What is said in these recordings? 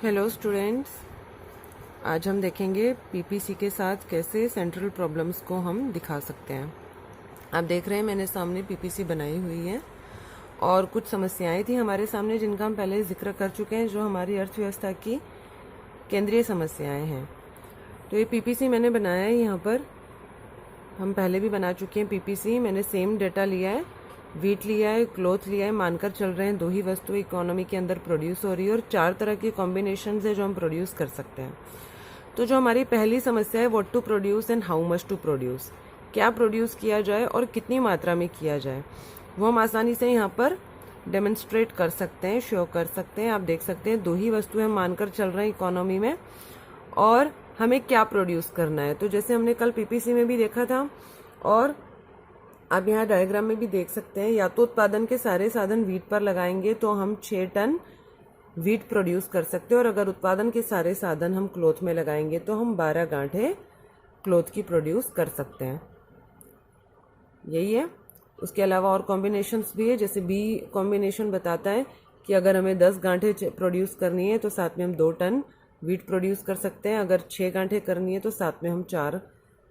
Hello students, आज हम देखेंगे पीपीसी के साथ कैसे सेंट्रल प्रॉब्लम्स को हम दिखा सकते हैं। आप देख रहे हैं मैंने सामने पीपीसी बनाई हुई है और कुछ समस्याएं थी हमारे सामने जिनका हम पहले जिक्र कर चुके हैं, जो हमारी अर्थव्यवस्था की केंद्रीय समस्याएं हैं। तो ये पीपीसी मैंने बनाया है, यहाँ पर हम पहले भी बना चुके हैं पीपीसी। मैंने सेम डेटा लिया है, वीट लिया है, क्लोथ लिया है, मानकर चल रहे हैं 2 ही वस्तु इकोनॉमी के अंदर प्रोड्यूस हो रही है और 4 तरह के कॉम्बिनेशन है जो हम प्रोड्यूस कर सकते हैं। तो जो हमारी पहली समस्या है, what to produce and how much to produce, क्या प्रोड्यूस किया जाए और कितनी मात्रा में किया जाए, वो हम आसानी से यहाँ पर डेमोन्स्ट्रेट कर सकते हैं, शो कर सकते हैं। आप देख सकते हैं 2 ही वस्तु हम मानकर चल रहे हैं इकोनॉमी में और हमें क्या प्रोड्यूस करना है। तो जैसे हमने कल पीपीसी में भी देखा था और आप यहाँ डायग्राम में भी देख सकते हैं, या तो उत्पादन के सारे साधन वीट पर लगाएंगे तो हम 6 टन वीट प्रोड्यूस कर सकते हैं, और अगर उत्पादन के सारे साधन हम क्लोथ में लगाएंगे तो हम 12 गांठें क्लोथ की प्रोड्यूस कर सकते हैं। यही है। उसके अलावा और कॉम्बिनेशंस भी है, जैसे बी कॉम्बिनेशन बताता है कि अगर हमें 10 गांठें प्रोड्यूस करनी है तो साथ में हम 2 टन वीट प्रोड्यूस कर सकते हैं। अगर 6 गांठें करनी है तो साथ में हम 4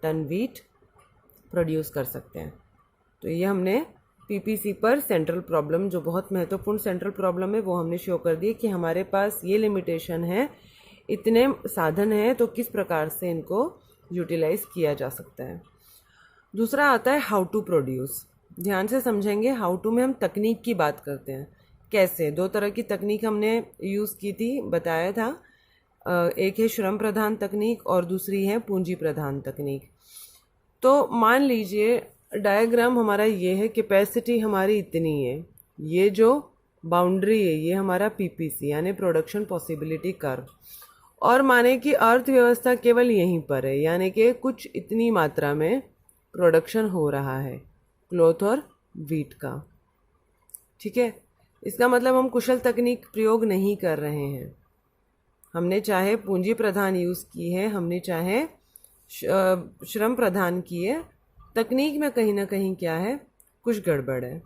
टन वीट प्रोड्यूस कर सकते हैं। तो ये हमने पीपीसी पर सेंट्रल प्रॉब्लम, जो बहुत महत्वपूर्ण सेंट्रल प्रॉब्लम है, वो हमने शो कर दी कि हमारे पास ये लिमिटेशन है, इतने साधन हैं, तो किस प्रकार से इनको यूटिलाइज किया जा सकता है। दूसरा आता है हाउ टू प्रोड्यूस। ध्यान से समझेंगे, हाउ टू में हम तकनीक की बात करते हैं। कैसे? 2 तरह की तकनीक हमने यूज़ की थी, बताया था। एक है श्रम प्रधान तकनीक और दूसरी है पूंजी प्रधान तकनीक। तो मान लीजिए डायग्राम हमारा ये है, कैपेसिटी हमारी इतनी है, ये जो बाउंड्री है ये हमारा पीपीसी यानी प्रोडक्शन पॉसिबिलिटी कर्व, और माने कि अर्थव्यवस्था केवल यहीं पर है, यानी कि कुछ इतनी मात्रा में प्रोडक्शन हो रहा है क्लोथ और वीट का। ठीक है, इसका मतलब हम कुशल तकनीक प्रयोग नहीं कर रहे हैं। हमने चाहे पूंजी प्रधान यूज़ की है, हमने चाहे श्रम प्रधान की है, तकनीक में कहीं ना कहीं क्या है, कुछ गड़बड़ है।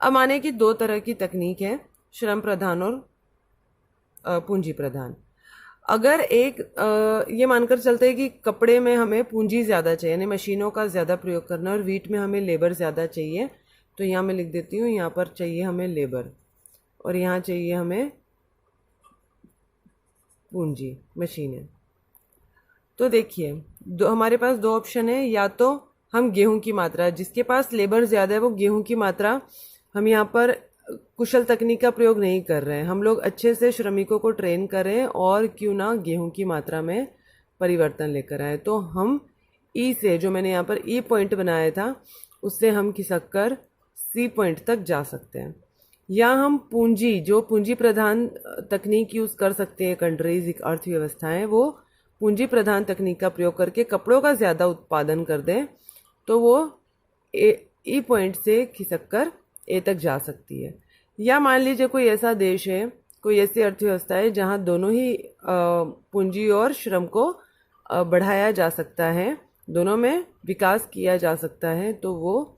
अब माने कि 2 तरह की तकनीक है, श्रम प्रधान और पूंजी प्रधान। अगर एक ये मानकर चलते हैं कि कपड़े में हमें पूंजी ज़्यादा चाहिए, यानी मशीनों का ज़्यादा प्रयोग करना, और वीट में हमें लेबर ज़्यादा चाहिए, तो यहाँ मैं लिख देती हूँ, यहाँ पर चाहिए हमें लेबर और यहाँ चाहिए हमें पूंजी, मशीनें। तो देखिए हमारे पास 2 ऑप्शन है, या तो हम गेहूं की मात्रा, जिसके पास लेबर ज़्यादा है वो गेहूं की मात्रा, हम यहाँ पर कुशल तकनीक का प्रयोग नहीं कर रहे हैं, हम लोग अच्छे से श्रमिकों को ट्रेन करें और क्यों ना गेहूं की मात्रा में परिवर्तन लेकर आए। तो हम ई से, जो मैंने यहाँ पर ई पॉइंट बनाया था, उससे हम खिसक कर सी पॉइंट तक जा सकते हैं। या हम पूंजी, जो पूंजी प्रधान तकनीक यूज़ कर सकते हैं कंट्रीज, अर्थव्यवस्थाएं, वो पूंजी प्रधान तकनीक का प्रयोग करके कपड़ों का ज़्यादा उत्पादन कर दें, तो वो ई पॉइंट से खिसक कर ए तक जा सकती है। या मान लीजिए कोई ऐसा देश है, कोई ऐसी अर्थव्यवस्था है जहां दोनों ही पूंजी और श्रम को बढ़ाया जा सकता है, दोनों में विकास किया जा सकता है, तो वो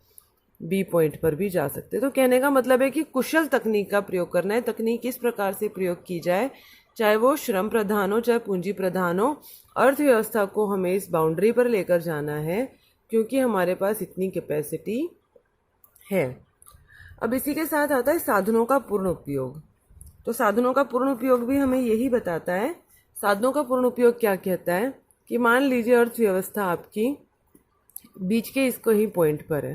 बी पॉइंट पर भी जा सकते हैं। तो कहने का मतलब है कि कुशल तकनीक का प्रयोग करना है। तकनीक इस प्रकार से प्रयोग की जाए, चाहे वो श्रम प्रधान हो चाहे पूंजी प्रधान हो, अर्थव्यवस्था को हमें इस बाउंड्री पर लेकर जाना है क्योंकि हमारे पास इतनी कैपेसिटी है। अब इसी के साथ आता है साधनों का पूर्ण उपयोग। तो साधनों का पूर्ण उपयोग भी हमें यही बताता है। साधनों का पूर्ण उपयोग क्या कहता है कि मान लीजिए अर्थव्यवस्था आपकी बीच के इसको ही पॉइंट पर है,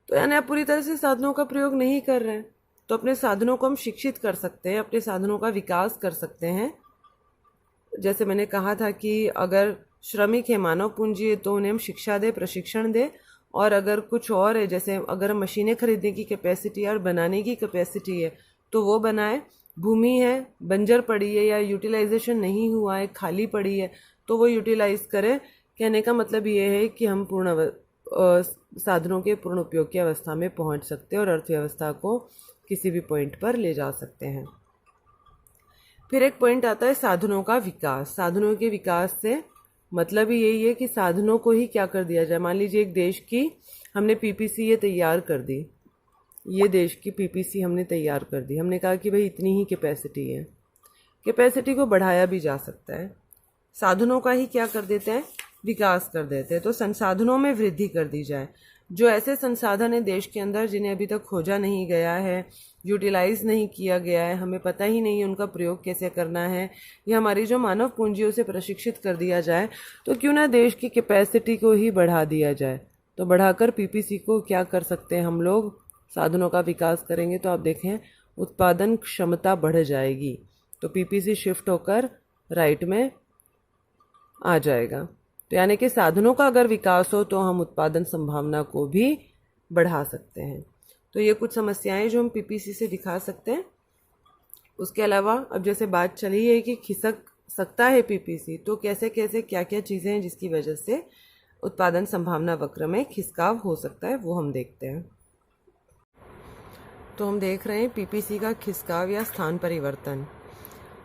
तो यानी आप पूरी तरह से साधनों का प्रयोग नहीं कर रहे हैं, तो अपने साधनों को हम शिक्षित कर सकते हैं, अपने साधनों का विकास कर सकते हैं। जैसे मैंने कहा था कि अगर श्रमिक है, मानव पूंजी है, तो उन्हें हम शिक्षा दे, प्रशिक्षण दे, और अगर कुछ और है, जैसे अगर हम मशीनें खरीदने की कैपेसिटी और बनाने की कैपेसिटी है तो वो बनाए। भूमि है, बंजर पड़ी है या यूटिलाइजेशन नहीं हुआ है, खाली पड़ी है, तो वो यूटिलाइज करे। कहने का मतलब ये है कि हम साधनों के पूर्ण उपयोग की अवस्था में पहुंच सकते हैं और अर्थव्यवस्था को किसी भी पॉइंट पर ले जा सकते हैं। फिर एक पॉइंट आता है साधनों का विकास। साधनों के विकास से मतलब ही यही है कि साधनों को ही क्या कर दिया जाए। मान लीजिए एक देश की हमने पीपीसी ये तैयार कर दी, ये देश की पीपीसी हमने तैयार कर दी, हमने कहा कि भाई इतनी ही कैपेसिटी है, कैपेसिटी को बढ़ाया भी जा सकता है। साधनों का ही क्या कर देते हैं, विकास कर देते हैं। तो संसाधनों में वृद्धि कर दी जाए। जो ऐसे संसाधन है देश के अंदर जिन्हें अभी तक खोजा नहीं गया है, यूटिलाइज नहीं किया गया है, हमें पता ही नहीं है उनका प्रयोग कैसे करना है, या हमारी जो मानव पूंजी उसे प्रशिक्षित कर दिया जाए, तो क्यों ना देश की कैपेसिटी को ही बढ़ा दिया जाए। तो बढ़ाकर पीपीसी को क्या कर सकते हैं हम लोग, साधनों का विकास करेंगे तो आप देखें उत्पादन क्षमता बढ़ जाएगी। तो पीपीसी शिफ्ट होकर राइट में आ जाएगा। तो यानी कि साधनों का अगर विकास हो तो हम उत्पादन संभावना को भी बढ़ा सकते हैं। तो ये कुछ समस्याएं जो हम पीपीसी से दिखा सकते हैं। उसके अलावा अब जैसे बात चली है कि खिसक सकता है पीपीसी, तो कैसे कैसे क्या क्या चीज़ें हैं जिसकी वजह से उत्पादन संभावना वक्र में खिसकाव हो सकता है, वो हम देखते हैं। तो हम देख रहे हैं पीपीसी का खिसकाव या स्थान परिवर्तन।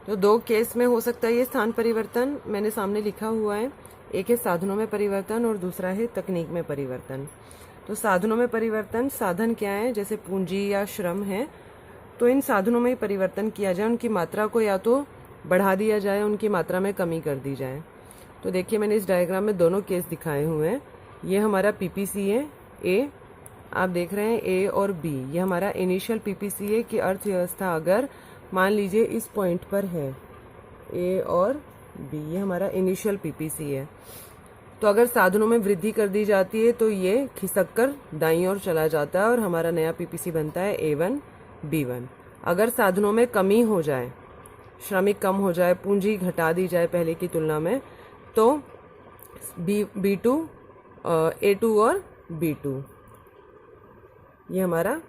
तो दो केस में हो सकता है ये स्थान परिवर्तन, मैंने सामने लिखा हुआ है। एक है साधनों में परिवर्तन और दूसरा है तकनीक में परिवर्तन। तो साधनों में परिवर्तन, साधन क्या है, जैसे पूंजी या श्रम है, तो इन साधनों में परिवर्तन किया जाए, उनकी मात्रा को या तो बढ़ा दिया जाए, उनकी मात्रा में कमी कर दी जाए। तो देखिए मैंने इस डायग्राम में दोनों केस दिखाए हुए हैं। ये हमारा पीपीसी है ए, आप देख रहे हैं ए और बी, ये हमारा इनिशियल पीपीसी है कि अर्थव्यवस्था अगर मान लीजिए इस पॉइंट पर है ए और बी, ये हमारा इनिशियल पीपीसी है। तो अगर साधनों में वृद्धि कर दी जाती है तो ये खिसक कर दाईं ओर चला जाता है और हमारा नया पीपीसी बनता है A1 B1। अगर साधनों में कमी हो जाए, श्रमिक कम हो जाए, पूंजी घटा दी जाए पहले की तुलना में, तो B2 A2 और B2 ये हमारा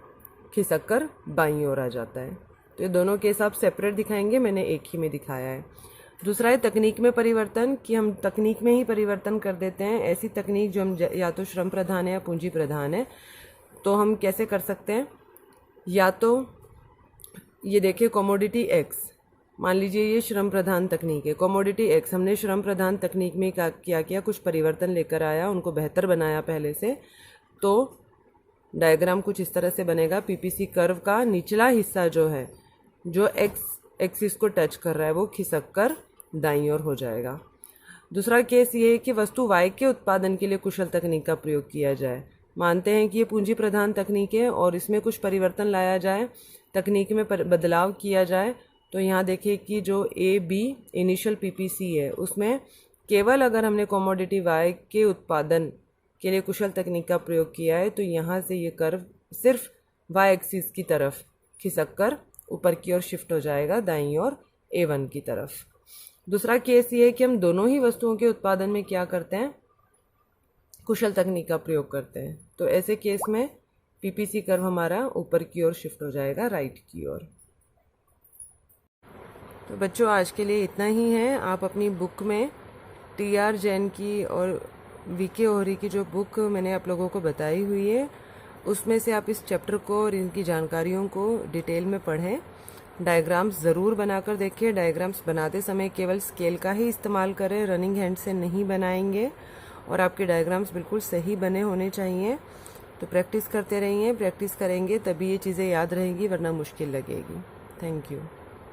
खिसक कर बाईं ओर आ जाता है। तो ये दोनों केस आप सेपरेट दिखाएंगे, मैंने एक ही में दिखाया है। दूसरा है तकनीक में परिवर्तन, कि हम तकनीक में ही परिवर्तन कर देते हैं। ऐसी तकनीक जो हम या तो श्रम प्रधान है या पूंजी प्रधान है। तो हम कैसे कर सकते हैं, या तो ये देखिए कमोडिटी एक्स, मान लीजिए ये श्रम प्रधान तकनीक है, कमोडिटी एक्स, हमने श्रम प्रधान तकनीक में क्या किया, कुछ परिवर्तन लेकर आया, उनको बेहतर बनाया पहले से। तो डायग्राम कुछ इस तरह से बनेगा। पीपीसी कर्व का निचला हिस्सा जो है, जो एक्स एक्सिस को टच कर रहा है, वो खिसक कर दाईं ओर हो जाएगा। दूसरा केस ये है कि वस्तु वाई के उत्पादन के लिए कुशल तकनीक का प्रयोग किया जाए। मानते हैं कि ये पूंजी प्रधान तकनीक है और इसमें कुछ परिवर्तन लाया जाए, तकनीक में बदलाव किया जाए। तो यहाँ देखिए कि जो ए बी इनिशियल पीपीसी है, उसमें केवल अगर हमने कमोडिटी वाई के उत्पादन के लिए कुशल तकनीक का प्रयोग किया है, तो यहाँ से ये कर्व सिर्फ वाई एक्सिस की तरफ खिसक कर ऊपर की ओर शिफ्ट हो जाएगा, दाईं ओर A1 की तरफ। दूसरा केस ये है कि हम दोनों ही वस्तुओं के उत्पादन में क्या करते हैं, कुशल तकनीक का प्रयोग करते हैं। तो ऐसे केस में पीपीसी कर्व हमारा ऊपर की ओर शिफ्ट हो जाएगा, राइट की ओर। तो बच्चों आज के लिए इतना ही है। आप अपनी बुक में TR जैन की और VK ओहरी की जो बुक मैंने आप लोगों को बताई हुई है, उसमें से आप इस चैप्टर को और इनकी जानकारियों को डिटेल में पढ़ें। डायग्राम्स ज़रूर बनाकर देखिए। डायग्राम्स बनाते समय केवल स्केल का ही इस्तेमाल करें, रनिंग हैंड से नहीं बनाएंगे, और आपके डायग्राम्स बिल्कुल सही बने होने चाहिए। तो प्रैक्टिस करते रहिए, प्रैक्टिस करेंगे तभी ये चीज़ें याद रहेंगी, वरना मुश्किल लगेगी। Thank you.